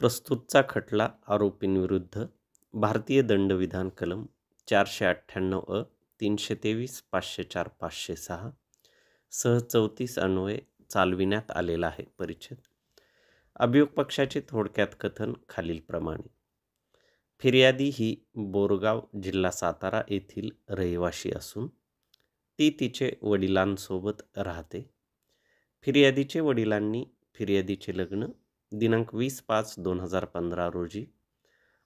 प्रस्तुतचा खटला आरोपींविरुद्ध भारतीय दंडविधान कलम 498 अ 323 504 506 सह 34 अन्वये चालविण्यात आलेला आहे. परिच्छेद अभियोग पक्षाचे थोडक्यात कथन खालीलप्रमाणे. फिर्यादी ही बोरगाव जिल्हा सातारा येथील रहिवाशी असून ती तिचे वडिलांसोबत राहते. फिर्यादीचे वडिलांनी फिर्यादीचे लग्न दिनांक 20/5/2015 रोजी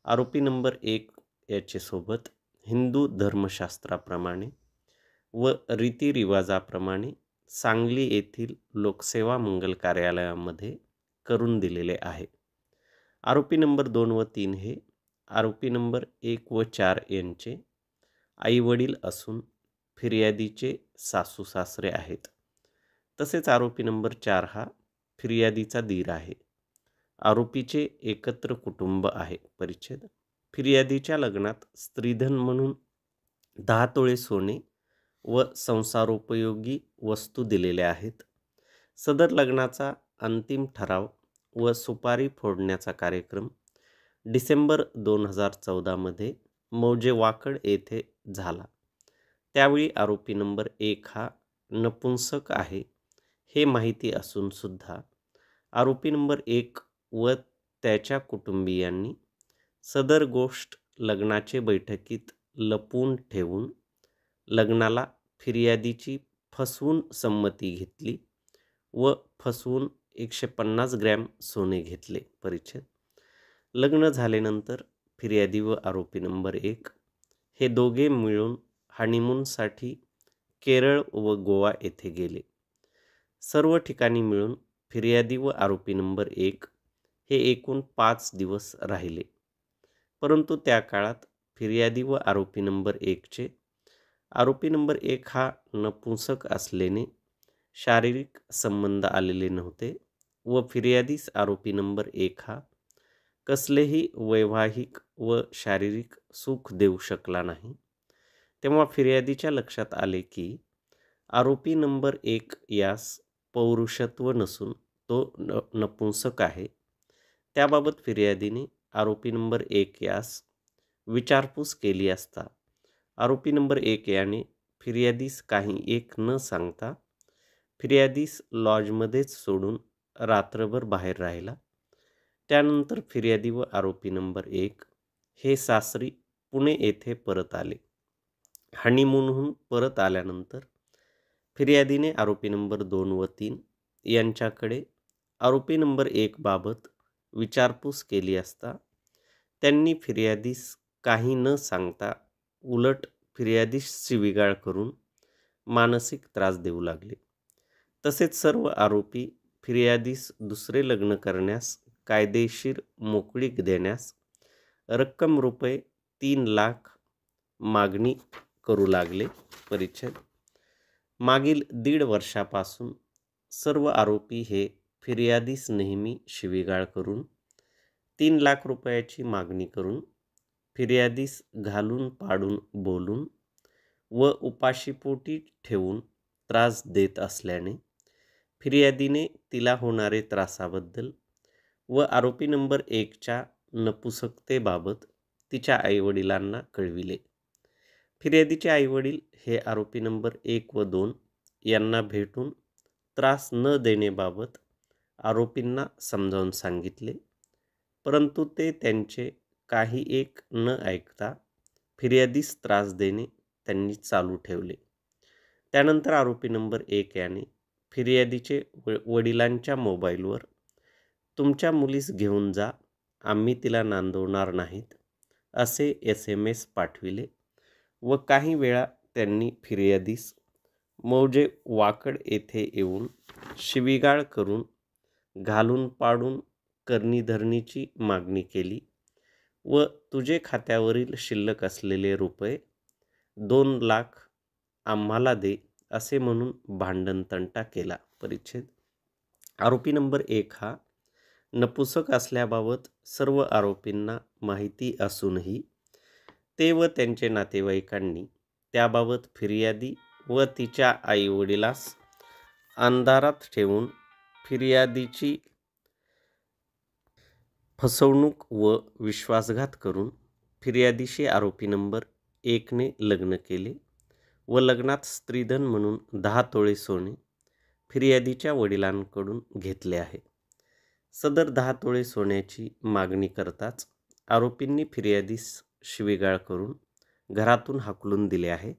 आरोपी नंबर 1 याचेसोबत हिंदू धर्मशास्त्राप्रमाणे व रीतिरिवाजाप्रमाणे सांगली येथील लोकसेवा मंगल कार्यालयामध्ये करून दिलेले आहे. आरोपी नंबर 2 व 3 हे आरोपी नंबर 1 व 4 यांचे आईवडील असून फिर्यादीचे सासू सासरे आहेत. तसेच आरोपी नंबर 4 हा फिर्यादीचा दीर आहे. आरोपीचे एकत्र कुटुंब आहे. परिच्छेद फिर्यादीच्या लग्नात स्त्रीधन म्हणून 10 तोळे सोने व संसारोपयोगी वस्तू दिलेल्या आहेत. सदर लग्नाचा अंतिम ठराव व सुपारी फोडण्याचा कार्यक्रम डिसेंबर 2014 मध्ये मौजे वाकड येथे झाला. त्यावेळी आरोपी नंबर 1 हा नपुंसक आहे हे माहिती असून सुद्धा आरोपी नंबर 1 व त्याच्या कुटुंबियांनी सदर गोष्ट लग्नाचे बैठकीत लपवून ठेवून लग्नाला फिर्यादीची फसवून संमती घेतली व फसवून 150 ग्रॅम सोने घेतले. परिच्छेद लग्न झाल्यानंतर फिर्यादी व आरोपी नंबर 1 हे दोघे मिळून हनीमूनसाठी केरळ व गोवा येथे गेले. सर्व ठिकाणी मिळून फिर्यादी व आरोपी नंबर 1 हे एकूण 5 दिवस राहिले. परंतु त्या काळात फिर्यादी व आरोपी नंबर 1 चे आरोपी नंबर 1 हा नपुंसक असल्याने शारीरिक संबंध आलेले नव्हते व फिर्यादीस आरोपी नंबर 1 हा कसलेही वैवाहिक व शारीरिक सुख देऊ शकला नाही. तेव्हा फिर्यादीच्या लक्षात आले की आरोपी नंबर 1 यास पौरुषत्व नसून तो नपुंसक आहे. त्याबाबत फिर्यादीने आरोपी नंबर 1 यास विचारपूस केली असता आरोपी नंबर 1 याने फिर्यादीस काही एक न सांगता फिर्यादीस लॉजमध्येच सोडून रात्रभर बाहेर राहिला. त्यानंतर फिर्यादी व आरोपी नंबर 1 हे सासरी पुणे येथे परत आले. हनीमूनहून परत आल्यानंतर फिर्यादीने आरोपी नंबर 2 व 3 यांच्याकडे आरोपी नंबर 1 बाबत विचारपूस केली असता त्यांनी फिर्यादीस काही न सांगता उलट फिर्यादीस शिवीगाळ करून मानसिक त्रास देऊ लागले. तसेच सर्व आरोपी फिर्यादीस दुसरे लग्न करण्यास कायदेशीर मोकळीक देण्यास रक्कम रुपये 3 लाख मागणी करू लागले. परिच्छेद मागील 1.5 वर्षापासून सर्व आरोपी हे फिर्यादीस नेहमी शिवीगाळ करून 3 लाख रुपयाची मागणी करून फिर्यादीस घालून पाडून बोलून व उपाशीपोटी ठेवून त्रास देत असल्याने फिर्यादीने तिला होणारे त्रासाबद्दल व आरोपी नंबर 1 च्या नपुंसकतेबाबत तिच्या आईवडिलांना कळविले. फिर्यादीचे आईवडील हे आरोपी नंबर 1 व 2 यांना भेटून त्रास न देण्याबाबत आरोपींना समजावून सांगितले. परंतु ते त्यांचे काही एक न ऐकता फिर्यादीस त्रास देणे त्यांनी चालू ठेवले. त्यानंतर आरोपी नंबर 1 याने फिर्यादीचे वडिलांच्या मोबाईलवर तुमच्या मुलीस घेऊन जा, आम्ही तिला नांदवणार नाहीत असे SMS पाठविले व काही वेळा त्यांनी फिर्यादीस मौजे वाकड येथे येऊन शिवीगाळ करून घालून पाडून करणी-धरणीची मागणी केली व तुझे खात्यावरील शिल्लक असलेले रुपये 2 लाख आम्हाला दे असे म्हणून भांडणतंटा केला. परिच्छेद आरोपी नंबर 1 हा नपुंसक असल्याबाबत सर्व आरोपींना माहिती असूनही ते व त्यांचे नातेवाईकांनी त्याबाबत फिर्यादी व तिच्या आईवडिलास अंधारात ठेवून फिर्यादीची फसवणूक व विश्वासघात करून फिर्यादीशी आरोपी नंबर 1ने लग्न केले व लग्नात स्त्रीधन म्हणून 10 तोळे सोने फिर्यादीच्या वडिलांकडून घेतले आहे. सदर 10 तोळे सोन्याची मागणी करताच आरोपींनी फिर्यादीस शिवीगाळ करून घरातून हाकलून दिले आहे.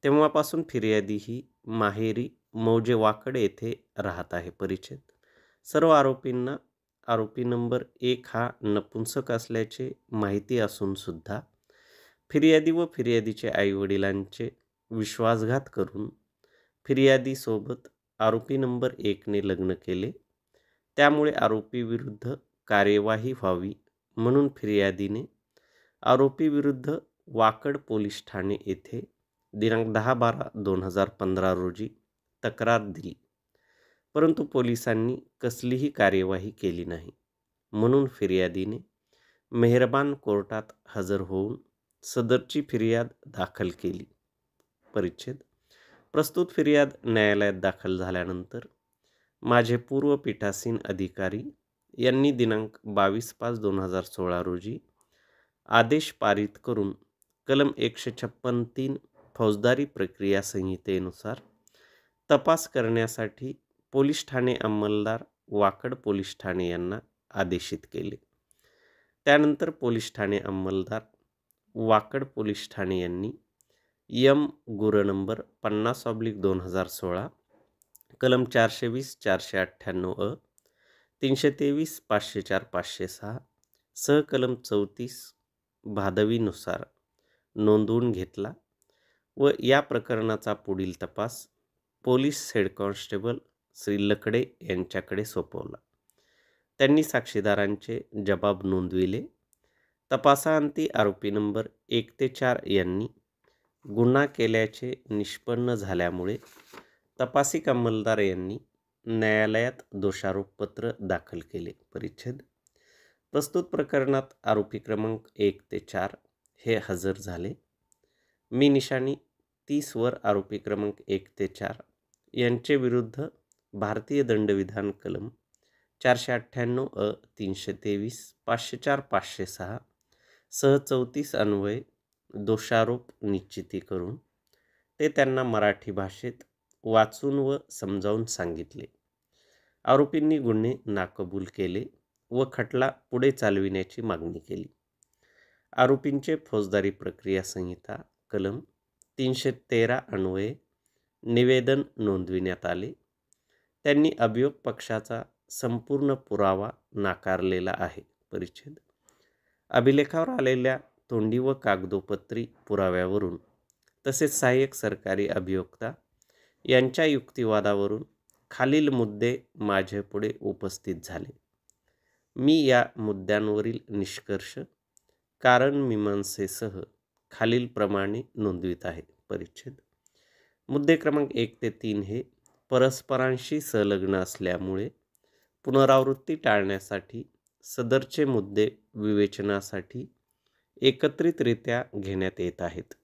तेव्हापासून फिर्यादी ही माहेरी मौजे वाकड येथे राहत आहे. परिच्छेद. सर्व आरोपींना आरोपी नंबर 1 हा नपुंसक असल्याचे माहिती असून सुद्धा फिर्यादी व फिर्यादीचे आईवडिलांचे विश्वासघात करून फिर्यादीसोबत आरोपी नंबर 1ने लग्न केले. त्यामुळे आरोपीविरुद्ध कार्यवाही व्हावी म्हणून फिर्यादीने आरोपीविरुद्ध वाकड पोलीस ठाणे येथे दिनांक 10/12/2015 रोजी तक्रार दिली. परंतु पोलिसांनी कसलीही कार्यवाही केली नाही. म्हणून फिर्यादीने मेहरबान कोर्टात हजर होऊन सदरची फिर्याद दाखल केली. परिच्छेद. प्रस्तुत फिर्याद न्यायालयात दाखल झाल्यानंतर माझे पूर्व पीठासीन अधिकारी यांनी दिनांक 22/5/2016 रोजी आदेश पारित करून कलम 156(3) फौजदारी प्रक्रिया संहितेनुसार तपास करण्यासाठी पोलीस ठाणे अंमलदार वाकड पोलीस ठाणे यांना आदेशित केले. त्यानंतर पोलीस ठाणे अंमलदार वाकड पोलीस ठाणे यांनी यम गुर नंबर 50/2016 कलम 420, 498 323, 504, 506 सह कलम 34 भादवीनुसार नोंदवून घेतला व या प्रकरणाचा पुढील तपास पोलीस हेड कॉन्स्टेबल श्री लकडे यांच्याकडे सोपवला. त्यांनी साक्षीदारांचे जबाब नोंदविले. तपासाअंती आरोपी नंबर 1 ते 4 यांनी गुन्हा केल्याचे निष्पन्न झाल्यामुळे तपासिक अंमलदार यांनी न्यायालयात दोषारोपपत्र दाखल केले. परिच्छेद. प्रस्तुत प्रकरणात आरोपी क्रमांक 1 ते 4 हे हजर झाले. मी निशाणी 30 वर आरोपी क्रमांक 1 ते 4 यांचे विरुद्ध भारतीय दंडविधान कलम 498 अ 323, 504, 506 सह 34 अन्वये दोषारोप निश्चिती करून ते त्यांना मराठी भाषेत वाचून व समजावून सांगितले. आरोपींनी गुन्हे नाकबूल केले व खटला पुढे चालविण्याची मागणी केली. आरोपींचे फौजदारी प्रक्रिया संहिता कलम 313 अन्वये निवेदन नोंदविण्यात आले. त्यांनी अभियोग पक्षाचा संपूर्ण पुरावा नाकारलेला आहे. परिच्छेद. अभिलेखावर आलेल्या तोंडी व कागदोपत्री पुराव्यावरून तसेच सहाय्यक सरकारी अभियोक्ता यांच्या युक्तिवादावरून खालील मुद्दे माझ्यापुढे उपस्थित झाले. मी या मुद्द्यांवरील निष्कर्ष कारण मीमांसेसह खालीलप्रमाणे नोंदवित आहे. परिच्छेद. मुद्दे क्रमांक 1 ते 3 हे परस्परांशी संलग्न असल्यामुळे पुनरावृत्ती टाळण्यासाठी सदरचे मुद्दे विवेचनासाठी एकत्रितरित्या घेण्यात येत आहेत.